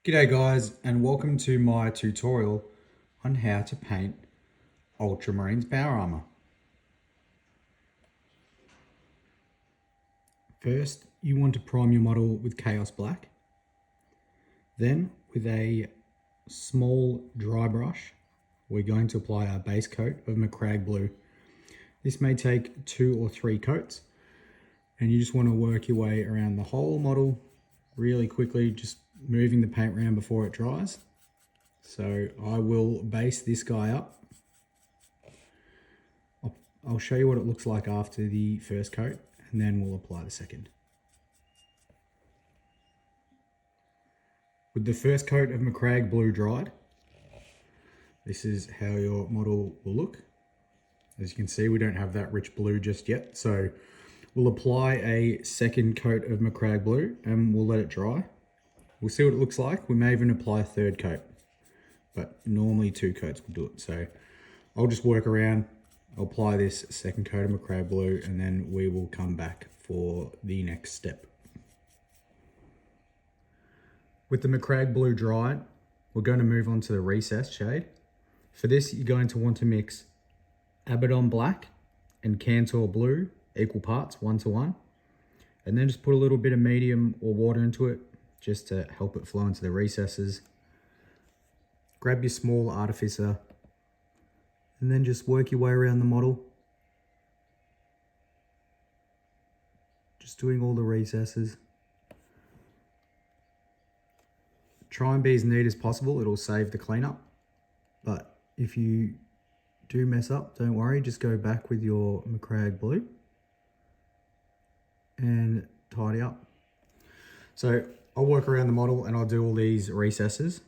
G'day guys, and welcome to my tutorial on how to paint Ultramarine's power armor. First, you want to prime your model with Chaos Black. Then, with a small dry brush, we're going to apply our base coat of Macragge blue. This may take 2 or 3 coats, and you just want to work your way around the whole model really quickly, just moving the paint around before it dries. So I will base this guy up. I'll show you what it looks like after the first coat, and then we'll apply the second. With the first coat of Macragge blue dried, this is how your model will look. As you can see, we don't have that rich blue just yet, so we'll apply a second coat of Macragge blue and we'll let it dry. We'll see what it looks like. We may even apply a third coat, but normally 2 coats will do it. So I'll just work around, I'll apply this second coat of Macragge blue, and then we will come back for the next step. With the Macragge blue dried, we're going to move on to the recessed shade. For this, you're going to want to mix Abaddon black and Kantor blue, equal parts, 1:1. And then just put a little bit of medium or water into it, just to help it flow into the recesses. Grab your small artificer and then just work your way around the model. Just doing all the recesses. Try and be as neat as possible, it'll save the cleanup. But if you do mess up, don't worry, just go back with your Macragge blue and tidy up. So I'll work around the model and I'll do all these recesses.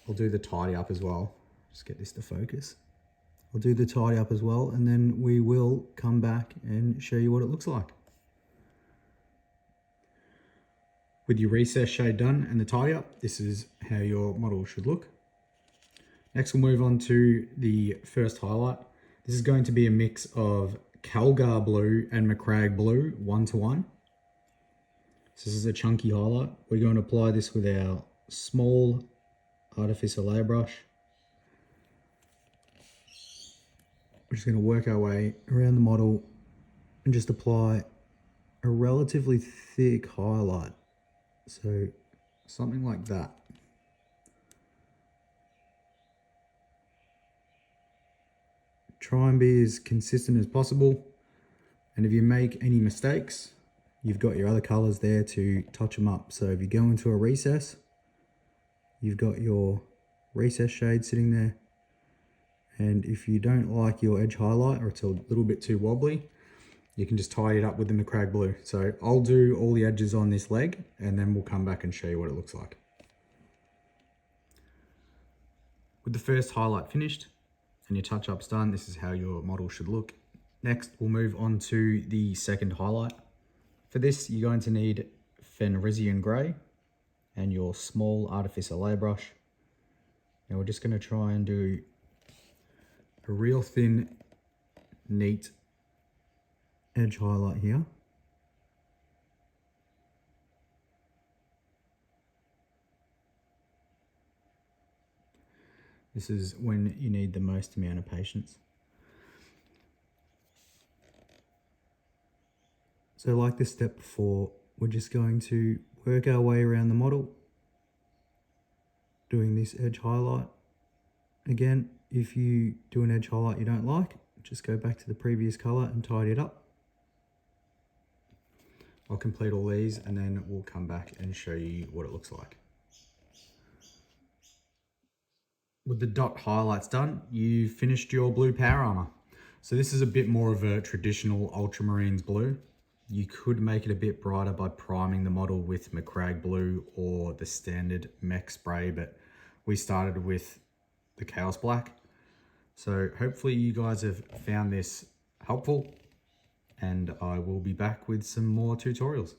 I'll do the tidy up as well. Just get this to focus. I'll do the tidy up as well, and then we will come back and show you what it looks like. With your recess shade done and the tidy up, this is how your model should look. Next we'll move on to the first highlight. This is going to be a mix of Calgar blue and Macragge blue, 1:1. So this is a chunky highlight. We're going to apply this with our small artificer layer brush. We're just going to work our way around the model and just apply a relatively thick highlight. So something like that. Try and be as consistent as possible. And if you make any mistakes, you've got your other colors there to touch them up. So if you go into a recess, you've got your recess shade sitting there. And if you don't like your edge highlight, or it's a little bit too wobbly, you can just tie it up with the Macragge blue. So I'll do all the edges on this leg and then we'll come back and show you what it looks like. With the first highlight finished and your touch-ups done, this is how your model should look. Next, we'll move on to the second highlight. For this, you're going to need Fenrisian Grey and your small artificer layer brush. Now we're just going to try and do a real thin, neat edge highlight here. This is when you need the most amount of patience. So like this step before, we're just going to work our way around the model, doing this edge highlight. Again, if you do an edge highlight you don't like, just go back to the previous color and tidy it up. I'll complete all these and then we'll come back and show you what it looks like. With the dot highlights done, you finished your blue power armor. So this is a bit more of a traditional Ultramarines blue. You could make it a bit brighter by priming the model with Macragge blue or the standard mech spray, but we started with the Chaos Black. So hopefully you guys have found this helpful, and I will be back with some more tutorials.